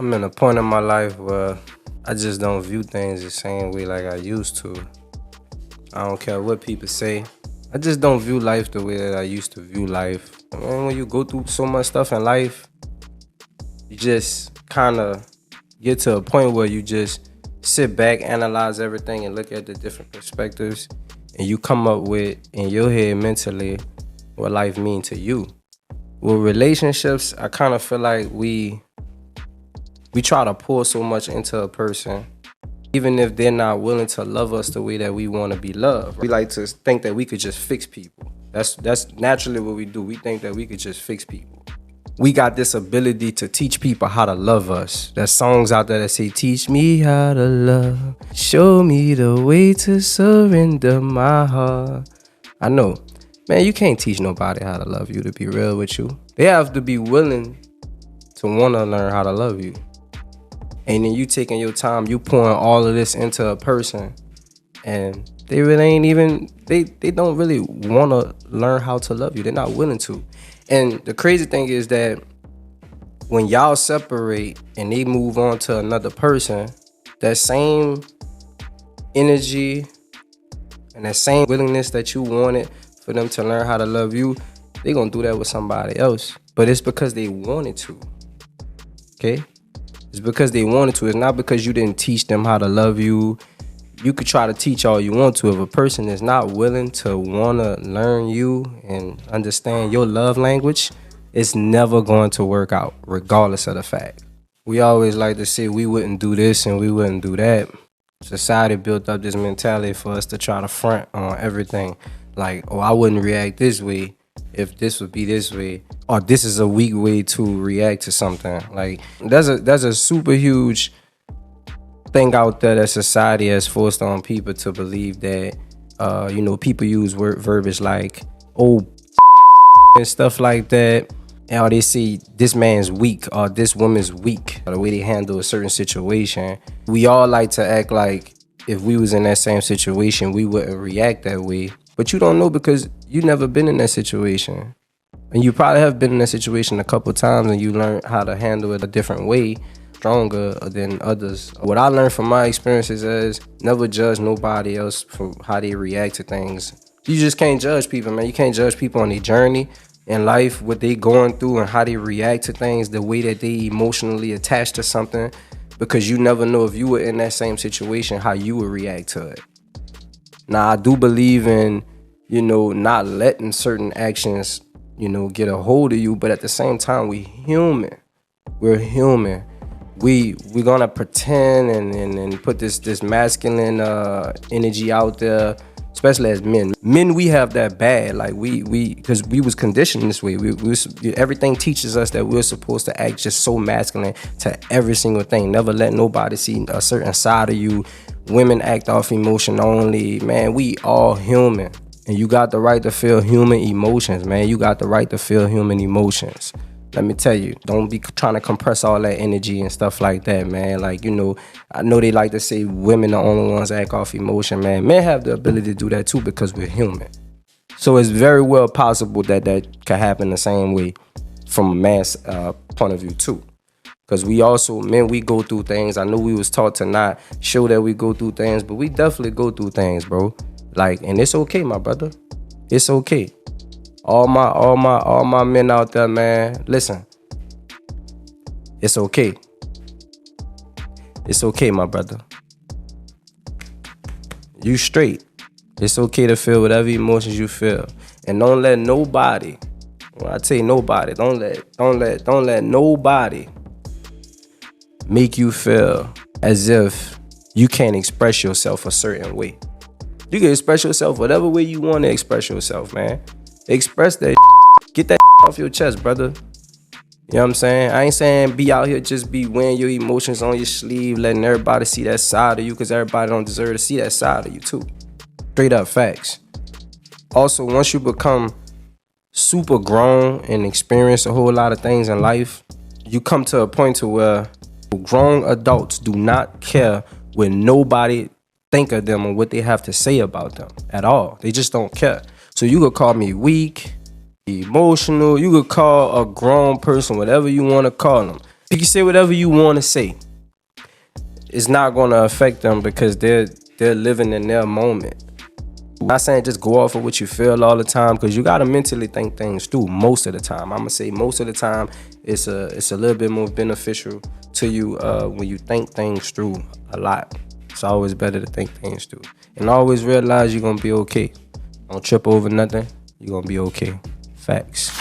I'm in a point in my life where I just don't view things the same way like I used to. I don't care what people say. I just don't view life the way that I used to view life. And when you go through so much stuff in life, you just kind of get to a point where you just sit back, analyze everything, and look at the different perspectives, and you come up with, in your head mentally, what life means to you. With relationships, I kind of feel like we try to pour so much into a person, even if they're not willing to love us the way that we want to be loved. We like to think that we could just fix people. That's naturally what we do. We think that we could just fix people. We got this ability to teach people how to love us. There's songs out there that say, teach me how to love, show me the way to surrender my heart. I know, man, you can't teach nobody how to love you, to be real with you. They have to be willing to want to learn how to love you. And then you taking your time, you pouring all of this into a person, and they really ain't even, they don't really want to learn how to love you. They're not willing to. And the crazy thing is that when y'all separate and they move on to another person, that same energy and that same willingness that you wanted for them to learn how to love you, they gonna do that with somebody else. But it's because they wanted to, okay? It's because they wanted to. It's not because you didn't teach them how to love you. You could try to teach all you want to. If a person is not willing to want to learn you and understand your love language, it's never going to work out, regardless of the fact. We always like to say we wouldn't do this and we wouldn't do that. Society built up this mentality for us to try to front on everything. Like, oh, I wouldn't react this way if this would be this way, or this is a weak way to react to something. Like, there's a super huge thing out there that society has forced on people to believe that, people use verbiage like, oh, and stuff like that. And they say this man's weak or this woman's weak, or the way they handle a certain situation. We all like to act like if we was in that same situation, we wouldn't react that way. But you don't know because you never been in that situation. And you probably have been in that situation a couple times and you learned how to handle it a different way, stronger than others. What I learned from my experiences is never judge nobody else for how they react to things. You just can't judge people, man. You can't judge people on their journey in life, what they going through and how they react to things, the way that they emotionally attach to something, because you never know if you were in that same situation, how you would react to it. Now, I do believe in, not letting certain actions, get a hold of you, but at the same time, we human. We're human. We're gonna pretend and put this masculine energy out there, especially as men. Men, we have that bad. Like we because we was conditioned this way. Everything teaches us that we're supposed to act just so masculine to every single thing. Never let nobody see a certain side of you. Women act off emotion only. Man, we all human. And you got the right to feel human emotions, man. You got the right to feel human emotions. Let me tell you, don't be trying to compress all that energy and stuff like that, man. Like, I know they like to say women are the only ones that act off emotion, man. Men have the ability to do that too because we're human. So it's very well possible that can happen the same way from a man's point of view too. Because men, we go through things. I know we was taught to not show that we go through things, but we definitely go through things, bro. Like, and it's okay, my brother. It's okay. All my men out there, man, listen. It's okay. It's okay, my brother. You straight. It's okay to feel whatever emotions you feel. And don't let nobody, when I say nobody, don't let nobody make you feel as if you can't express yourself a certain way. You can express yourself whatever way you want to express yourself, man. Express that. Get that off your chest, brother. You know what I'm saying? I ain't saying be out here just be wearing your emotions on your sleeve, letting everybody see that side of you, because everybody don't deserve to see that side of you too. Straight up facts. Also, once you become super grown and experience a whole lot of things in life, you come to a point to where grown adults do not care what nobody think of them or what they have to say about them at all. They just don't care. So you could call me weak, emotional. You could call a grown person whatever you want to call them. You can say whatever you want to say. It's not gonna affect them because they're living in their moment. I'm not saying just go off of what you feel all the time, because you gotta mentally think things through most of the time. I'm gonna say most of the time it's a little bit more beneficial to you when you think things through a lot. It's always better to think things through. And always realize you're gonna be okay. Don't trip over nothing. You're gonna be okay. Facts.